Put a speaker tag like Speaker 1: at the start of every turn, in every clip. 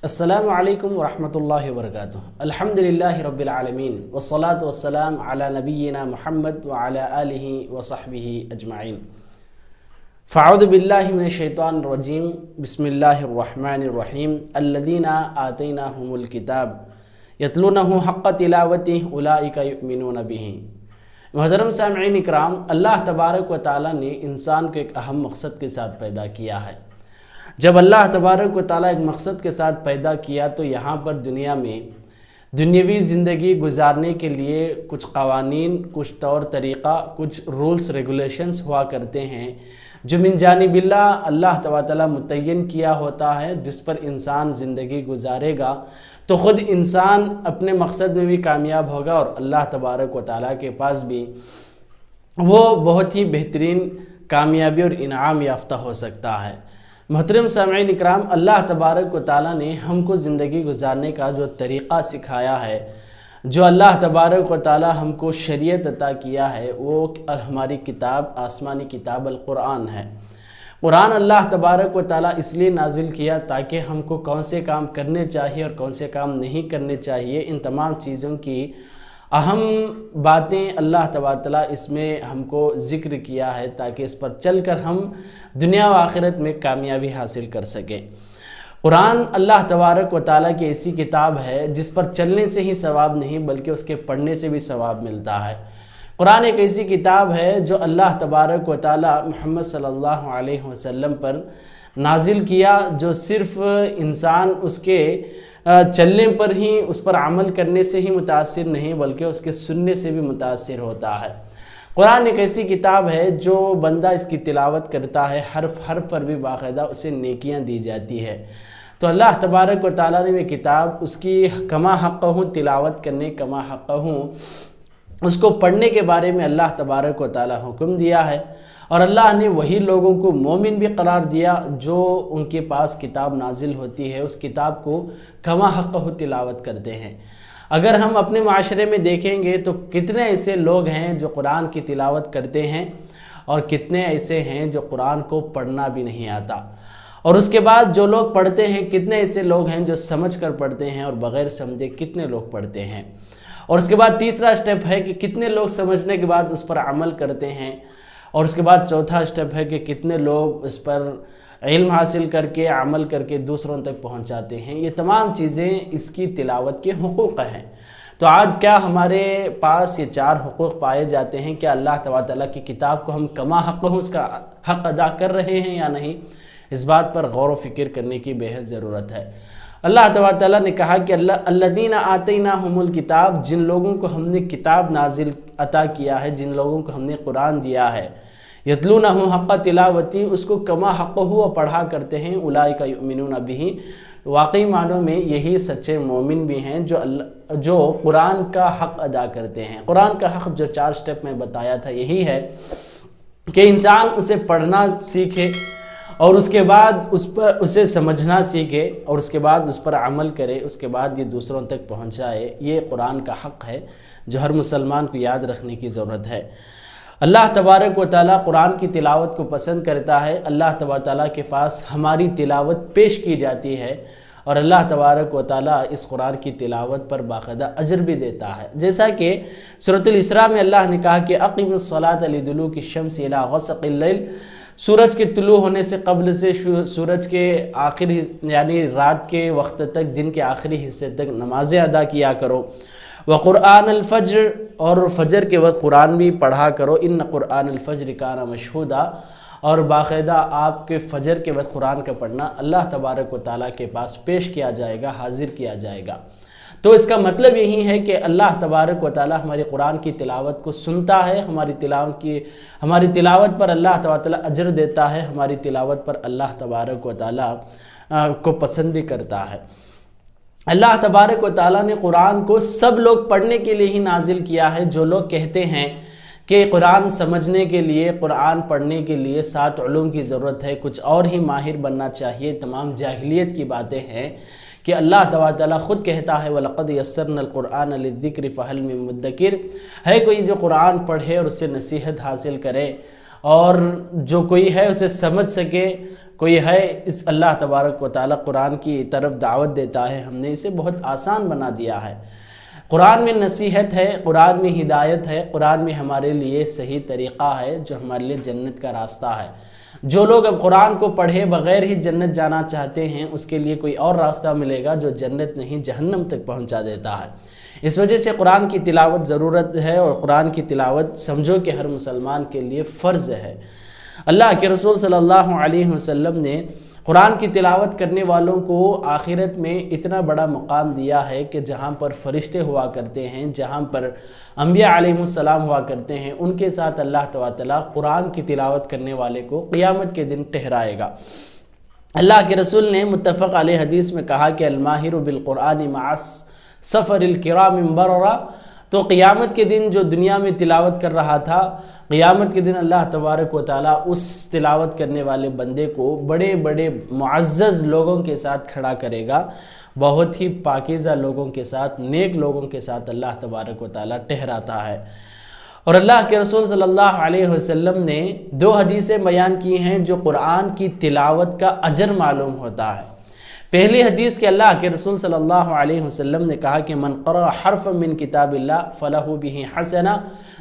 Speaker 1: السلام علیکم ورحمۃ اللہ وبرکاتہ۔ الحمدللہ رب العالمین والصلاة والسلام علی نبینا محمد وعلی آلہ وصحبہ اجمعین۔ فاعوذ باللہ من الشیطان الرجیم، بسم اللہ الرحمن الرحیم۔ الذین آتیناہم الکتاب یتلونہ حق تلاوتہ اولئک یؤمنون بہ۔ محترم سامعین اکرام، اللہ تبارک و تعالیٰ نے انسان کو ایک اہم مقصد کے ساتھ پیدا کیا ہے۔ جب اللہ تبارک و تعالیٰ ایک مقصد کے ساتھ پیدا کیا تو یہاں پر دنیا میں دنیاوی زندگی گزارنے کے لیے کچھ قوانین، کچھ طور طریقہ، کچھ رولز ریگولیشنز ہوا کرتے ہیں جو من جانب اللہ تبارک و تعالیٰ متعین کیا ہوتا ہے، جس پر انسان زندگی گزارے گا تو خود انسان اپنے مقصد میں بھی کامیاب ہوگا اور اللہ تبارک و تعالیٰ کے پاس بھی وہ بہت ہی بہترین کامیابی اور انعام یافتہ ہو سکتا ہے۔ محترم سامعین اکرام، اللہ تبارک و تعالیٰ نے ہم کو زندگی گزارنے کا جو طریقہ سکھایا ہے، جو اللہ تبارک و تعالیٰ ہم کو شریعت عطا کیا ہے، وہ ہماری کتاب، آسمانی کتاب القرآن ہے۔ قرآن اللہ تبارک و تعالیٰ اس لیے نازل کیا تاکہ ہم کو کون سے کام کرنے چاہیے اور کون سے کام نہیں کرنے چاہیے، ان تمام چیزوں کی اہم باتیں اللہ تبارک و تعالیٰ اس میں ہم کو ذکر کیا ہے تاکہ اس پر چل کر ہم دنیا و آخرت میں کامیابی حاصل کر سکیں۔ قرآن اللہ تبارک و تعالیٰ کی ایسی کتاب ہے جس پر چلنے سے ہی ثواب نہیں بلکہ اس کے پڑھنے سے بھی ثواب ملتا ہے۔ قرآن ایک ایسی کتاب ہے جو اللہ تبارک و تعالیٰ محمد صلی اللہ علیہ وسلم پر نازل کیا، جو صرف انسان اس کے چلنے پر ہی، اس پر عمل کرنے سے ہی متاثر نہیں بلکہ اس کے سننے سے بھی متاثر ہوتا ہے۔ قرآن ایک ایسی کتاب ہے جو بندہ اس کی تلاوت کرتا ہے، حرف پر بھی باقاعدہ اسے نیکیاں دی جاتی ہے۔ تو اللہ تبارک و تعالیٰ نے یہ کتاب اس کی کما حق ہوں تلاوت کرنے، کما حق ہوں اس کو پڑھنے کے بارے میں اللہ تبارک و تعالیٰ حکم دیا ہے، اور اللہ نے وہی لوگوں کو مومن بھی قرار دیا جو ان کے پاس کتاب نازل ہوتی ہے، اس کتاب کو کما حق ہو تلاوت کرتے ہیں۔ اگر ہم اپنے معاشرے میں دیکھیں گے تو کتنے ایسے لوگ ہیں جو قرآن کی تلاوت کرتے ہیں اور کتنے ایسے ہیں جو قرآن کو پڑھنا بھی نہیں آتا، اور اس کے بعد جو لوگ پڑھتے ہیں کتنے ایسے لوگ ہیں جو سمجھ کر پڑھتے ہیں اور بغیر سمجھے کتنے لوگ پڑھتے ہیں، اور اس کے بعد تیسرا سٹیپ ہے کہ کتنے لوگ سمجھنے کے بعد اس پر عمل کرتے ہیں، اور اس کے بعد چوتھا سٹیپ ہے کہ کتنے لوگ اس پر علم حاصل کر کے عمل کر کے دوسروں تک پہنچاتے ہیں۔ یہ تمام چیزیں اس کی تلاوت کے حقوق ہیں۔ تو آج کیا ہمارے پاس یہ چار حقوق پائے جاتے ہیں؟ کیا اللہ تعالیٰ کی کتاب کو ہم کما حق ہوں اس کا حق ادا کر رہے ہیں یا نہیں؟ اس بات پر غور و فکر کرنے کی بے حد ضرورت ہے۔ اللہ تعالیٰ نے کہا کہ الذین آتیناہم الکتاب، جن لوگوں کو ہم نے کتاب نازل عطا کیا ہے، جن لوگوں کو ہم نے قرآن دیا ہے، یتلونہ حق تلاوتی، اس کو کما حق ہوا پڑھا کرتے ہیں، اولئک یؤمنون بہ، واقعی معنوں میں یہی سچے مومن بھی ہیں جو قرآن کا حق ادا کرتے ہیں۔ قرآن کا حق جو چار سٹیپ میں بتایا تھا یہی ہے کہ انسان اسے پڑھنا سیکھے اور اس کے بعد اسے سمجھنا سیکھے اور اس کے بعد اس پر عمل کرے، اس کے بعد یہ دوسروں تک پہنچائے۔ یہ قرآن کا حق ہے جو ہر مسلمان کو یاد رکھنے کی ضرورت ہے۔ اللہ تبارک و تعالیٰ قرآن کی تلاوت کو پسند کرتا ہے۔ اللہ تبارک و تعالیٰ کے پاس ہماری تلاوت پیش کی جاتی ہے اور اللہ تبارک و تعالیٰ اس قرآن کی تلاوت پر باقاعدہ اجر بھی دیتا ہے، جیسا کہ سورۃ الاسراء میں اللہ نے کہا کہ اقم الصلاۃ لدلوک الشمس الی غسق اللیل، سورج کے طلوع ہونے سے قبل سے سورج کے آخری یعنی رات کے وقت تک، دن کے آخری حصے تک نمازیں ادا کیا کرو، وقرآن الفجر، اور فجر کے وقت قرآن بھی پڑھا کرو، ان قرآن الفجر کان مشہودا، اور باقاعدہ آپ کے فجر کے وقت قرآن کا پڑھنا اللہ تبارک و تعالیٰ کے پاس پیش کیا جائے گا، حاضر کیا جائے گا۔ تو اس کا مطلب یہی ہے کہ اللہ تبارک و تعالیٰ ہماری قرآن کی تلاوت کو سنتا ہے، ہماری تلاوت پر اللہ تعالیٰ اجر دیتا ہے، ہماری تلاوت پر اللہ تبارک و تعالیٰ کو پسند بھی کرتا ہے۔ اللہ تبارک و تعالیٰ نے قرآن کو سب لوگ پڑھنے کے لیے ہی نازل کیا ہے۔ جو لوگ کہتے ہیں کہ قرآن سمجھنے کے لیے، قرآن پڑھنے کے لیے 7 علوم کی ضرورت ہے، کچھ اور ہی ماہر بننا چاہیے، تمام جاہلیت کی باتیں ہیں کہ اللہ تعالیٰ خود کہتا ہے وَلَقَدْ يَسَّرْنَا الْقُرْآنَ لِلذِّكْرِ فَهَلْ مِن مُدَّكِرٍ، ہے کوئی جو قرآن پڑھے اور اس سے نصیحت حاصل کرے اور جو کوئی ہے اسے سمجھ سکے، کوئی ہے اس اللہ تبارک و تعالیٰ قرآن کی طرف دعوت دیتا ہے، ہم نے اسے بہت آسان بنا دیا ہے۔ قرآن میں نصیحت ہے، قرآن میں ہدایت ہے، قرآن میں ہمارے لیے صحیح طریقہ ہے جو ہمارے لیے جنت کا راستہ ہے۔ جو لوگ اب قرآن کو پڑھے بغیر ہی جنت جانا چاہتے ہیں، اس کے لیے کوئی اور راستہ ملے گا جو جنت نہیں جہنم تک پہنچا دیتا ہے۔ اس وجہ سے قرآن کی تلاوت ضرورت ہے، اور قرآن کی تلاوت سمجھو کہ ہر مسلمان کے لیے فرض ہے۔ اللہ کے رسول صلی اللہ علیہ وسلم نے قرآن کی تلاوت کرنے والوں کو آخرت میں اتنا بڑا مقام دیا ہے کہ جہاں پر فرشتے ہوا کرتے ہیں، جہاں پر انبیاء علیہ السلام ہوا کرتے ہیں، ان کے ساتھ اللہ تعالیٰ قرآن کی تلاوت کرنے والے کو قیامت کے دن ٹھہرائے گا۔ اللہ کے رسول نے متفق علیہ حدیث میں کہا کہ الماہر بالقرآن مع سفر الکرام بررا، تو قیامت کے دن جو دنیا میں تلاوت کر رہا تھا، قیامت کے دن اللہ تبارک و تعالیٰ اس تلاوت کرنے والے بندے کو بڑے بڑے معزز لوگوں کے ساتھ کھڑا کرے گا، بہت ہی پاکیزہ لوگوں کے ساتھ، نیک لوگوں کے ساتھ اللہ تبارک و تعالیٰ ٹھہراتا ہے۔ اور اللہ کے رسول صلی اللہ علیہ وسلم نے 2 حدیثیں بیان کی ہیں جو قرآن کی تلاوت کا اجر معلوم ہوتا ہے۔ پہلی حدیث کہ اللہ کے رسول صلی اللہ علیہ وسلم نے کہا کہ من قرأ حرفا من کتاب اللہ فلہ بہ حسنہ،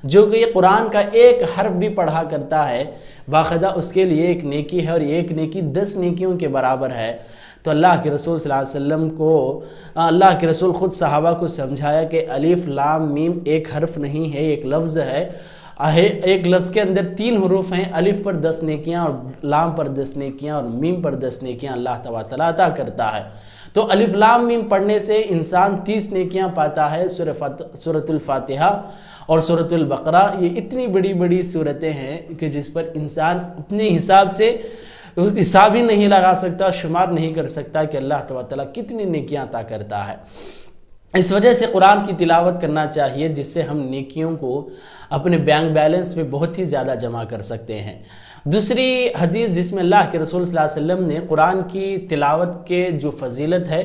Speaker 1: جو کہ یہ قرآن کا ایک حرف بھی پڑھا کرتا ہے باقاعدہ اس کے لیے ایک نیکی ہے، اور ایک نیکی 10 نیکیوں کے برابر ہے۔ تو اللہ کے رسول صلی اللہ علیہ وسلم کو اللہ کے رسول خود صحابہ کو سمجھایا کہ الف لام میم ایک حرف نہیں ہے، ایک لفظ ہے۔ ایک لفظ کے اندر 3 حروف ہیں، الف پر 10 نیکیاں اور لام پر 10 نیکیاں اور میم پر 10 نیکیاں اللہ تعالیٰ عطا کرتا ہے۔ تو الف لام میم پڑھنے سے انسان 30 نیکیاں پاتا ہے۔ سورۃ الفاتحہ اور سورۃ البقرہ یہ اتنی بڑی بڑی سورتیں ہیں کہ جس پر انسان اپنے حساب سے حساب ہی نہیں لگا سکتا، شمار نہیں کر سکتا کہ اللہ تعالیٰ کتنی نیکیاں عطا کرتا ہے۔ اس وجہ سے قرآن کی تلاوت کرنا چاہیے، جس سے ہم نیکیوں کو اپنے بینک بیلنس میں بہت ہی زیادہ جمع کر سکتے ہیں۔ دوسری حدیث جس میں اللہ کے رسول صلی اللہ علیہ وسلم نے قرآن کی تلاوت کے جو فضیلت ہے،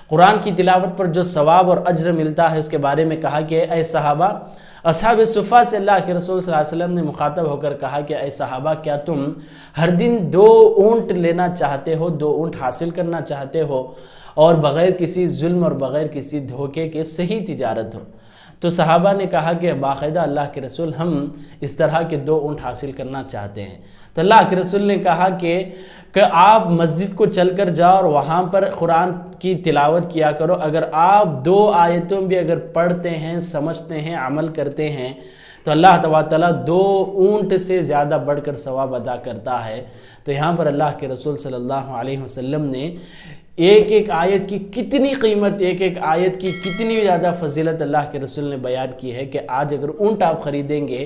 Speaker 1: قرآن کی تلاوت پر جو ثواب اور اجر ملتا ہے، اس کے بارے میں کہا کہ اے صحابہ، اصحاب صفہ سے اللہ کے رسول صلی اللہ علیہ وسلم نے مخاطب ہو کر کہا کہ اے صحابہ، کیا تم ہر دن 2 اونٹ لینا چاہتے ہو، 2 اونٹ حاصل کرنا چاہتے ہو، اور بغیر کسی ظلم اور بغیر کسی دھوکے کے صحیح تجارت ہو؟ تو صحابہ نے کہا کہ باقاعدہ اللہ کے رسول ہم اس طرح کے 2 اونٹ حاصل کرنا چاہتے ہیں۔ تو اللہ کے رسول نے کہا کہ آپ مسجد کو چل کر جاؤ اور وہاں پر قرآن کی تلاوت کیا کرو، اگر آپ 2 آیتوں بھی اگر پڑھتے ہیں، سمجھتے ہیں، عمل کرتے ہیں، تو اللہ تعالیٰ 2 اونٹ سے زیادہ بڑھ کر ثواب ادا کرتا ہے۔ تو یہاں پر اللہ کے رسول صلی اللہ علیہ وسلم نے ایک ایک آیت کی کتنی قیمت، ایک ایک آیت کی کتنی زیادہ فضیلت اللہ کے رسول نے بیان کی ہے کہ آج اگر اونٹ آپ خریدیں گے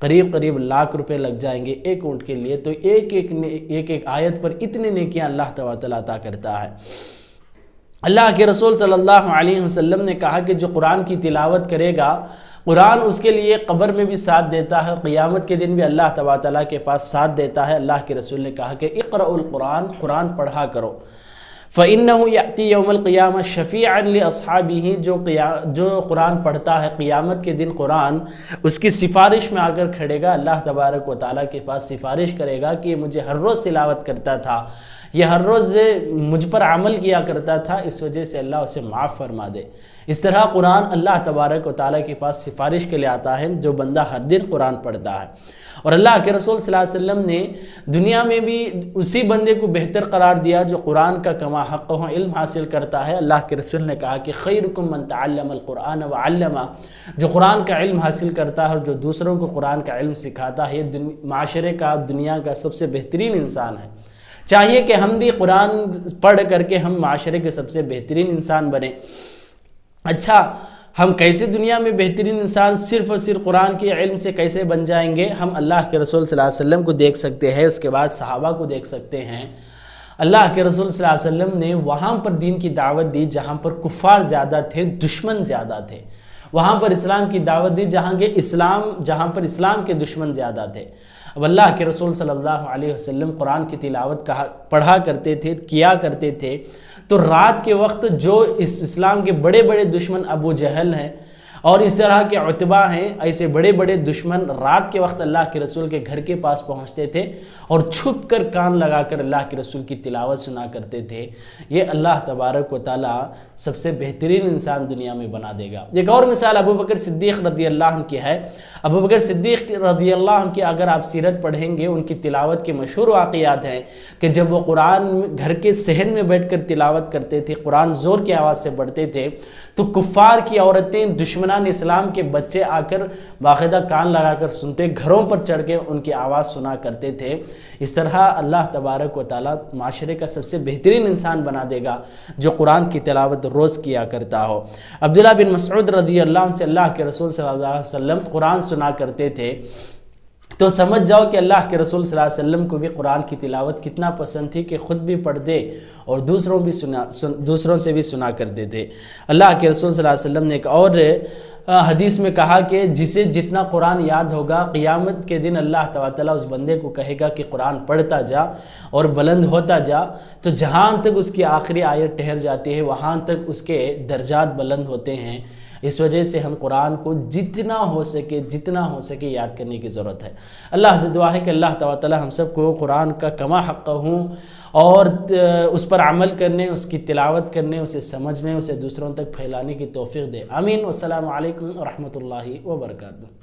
Speaker 1: قریب قریب لاکھ روپے لگ جائیں گے ایک اونٹ کے لیے، تو ایک ایک آیت پر اتنے نیکیاں اللہ تعالیٰ عطا کرتا ہے۔ اللہ کے رسول صلی اللہ علیہ وسلم نے کہا کہ جو قرآن کی تلاوت کرے گا، قرآن اس کے لیے قبر میں بھی ساتھ دیتا ہے، قیامت کے دن بھی اللہ تعالیٰ کے پاس ساتھ دیتا ہے۔ اللہ کے رسول نے کہا کہ اقرأوا القرآن، قرآن پڑھا کرو، فَإِنَّهُ يَأْتِي يَوْمَ الْقِيَامَةِ شَفِيعًا لِأَصْحَابِهِ، جو قرآن پڑھتا ہے قیامت کے دن قرآن اس کی سفارش میں آ کر کھڑے گا، اللہ تبارک و تعالیٰ کے پاس سفارش کرے گا کہ یہ مجھے ہر روز تلاوت کرتا تھا، یہ ہر روز مجھ پر عمل کیا کرتا تھا، اس وجہ سے اللہ اسے معاف فرما دے۔ اس طرح قرآن اللہ تبارک و تعالیٰ کے پاس سفارش کے لیے آتا ہے جو بندہ ہر دن قرآن پڑھتا ہے۔ اور اللہ کے رسول صلی اللہ علیہ وسلم نے دنیا میں بھی اسی بندے کو بہتر قرار دیا جو قرآن کا کما حق ہو علم حاصل کرتا ہے۔ اللہ کے رسول نے کہا کہ خیرکم من تعلم القرآن وعلمہ، جو قرآن کا علم حاصل کرتا ہے اور جو دوسروں کو قرآن کا علم سکھاتا ہے، یہ معاشرے کا، دنیا کا سب سے بہترین انسان ہے۔ چاہیے کہ ہم بھی قرآن پڑھ کر کے ہم معاشرے کے سب سے بہترین انسان بنیں۔ اچھا، ہم کیسے دنیا میں بہترین انسان صرف اور صرف قرآن کے علم سے کیسے بن جائیں گے؟ ہم اللہ کے رسول صلی اللہ علیہ وسلم کو دیکھ سکتے ہیں، اس کے بعد صحابہ کو دیکھ سکتے ہیں۔ اللہ کے رسول صلی اللہ علیہ وسلم نے وہاں پر دین کی دعوت دی جہاں پر کفار زیادہ تھے، دشمن زیادہ تھے، وہاں پر اسلام کی دعوت دی جہاں پر اسلام کے دشمن زیادہ تھے۔ اب اللہ کے رسول صلی اللہ علیہ وسلم قرآن کی تلاوت پڑھا کرتے تھے، کیا کرتے تھے، تو رات کے وقت جو اس اسلام کے بڑے بڑے دشمن ابو جہل ہیں اور اس طرح کے عتبہ ہیں، ایسے بڑے بڑے دشمن رات کے وقت اللہ کے رسول کے گھر کے پاس پہنچتے تھے اور چھپ کر کان لگا کر اللہ کے رسول کی تلاوت سنا کرتے تھے۔ یہ اللہ تبارک و تعالیٰ سب سے بہترین انسان دنیا میں بنا دے گا۔ ایک اور مثال ابو بکر صدیق رضی اللہ عنہ کی ہے۔ ابو بکر صدیق رضی اللہ عنہ کی اگر آپ سیرت پڑھیں گے، ان کی تلاوت کے مشہور واقعات ہیں کہ جب وہ قرآن گھر کے صحن میں بیٹھ کر تلاوت کرتے تھے، قرآن زور کی آواز سے پڑھتے تھے، تو کفار کی عورتیں، دشمنان اسلام کے بچے آ کر باقاعدہ کان لگا کر سنتے، گھروں پر چڑھ کے ان کی آواز سنا کرتے تھے۔ اس طرح اللہ تبارک و تعالیٰ معاشرے کا سب سے بہترین انسان بنا دے گا جو قرآن کی تلاوت روز کیا کرتا ہو۔ عبداللہ بن مسعود رضی اللہ عنہ سے اللہ کے رسول صلی اللہ علیہ وسلم قرآن سنا کرتے تھے، تو سمجھ جاؤ کہ اللہ کے رسول صلی اللہ علیہ وسلم کو بھی قرآن کی تلاوت کتنا پسند تھی کہ خود بھی پڑھتے اور دوسروں سے بھی سنا کرتے تھے۔ اللہ کے رسول صلی اللہ علیہ وسلم نے ایک اور حدیث میں کہا کہ جسے جتنا قرآن یاد ہوگا، قیامت کے دن اللہ تعالیٰ اس بندے کو کہے گا کہ قرآن پڑھتا جا اور بلند ہوتا جا، تو جہاں تک اس کی آخری آیت ٹھہر جاتی ہے وہاں تک اس کے درجات بلند ہوتے ہیں۔ اس وجہ سے ہم قرآن کو جتنا ہو سکے یاد کرنے کی ضرورت ہے۔ اللہ سے دعا ہے کہ اللہ تعالیٰ ہم سب کو قرآن کا کما حق ہوں اور اس پر عمل کرنے، اس کی تلاوت کرنے، اسے سمجھنے، اسے دوسروں تک پھیلانے کی توفیق دے۔ آمین۔ والسلام علیکم ورحمۃ اللہ وبرکاتہ۔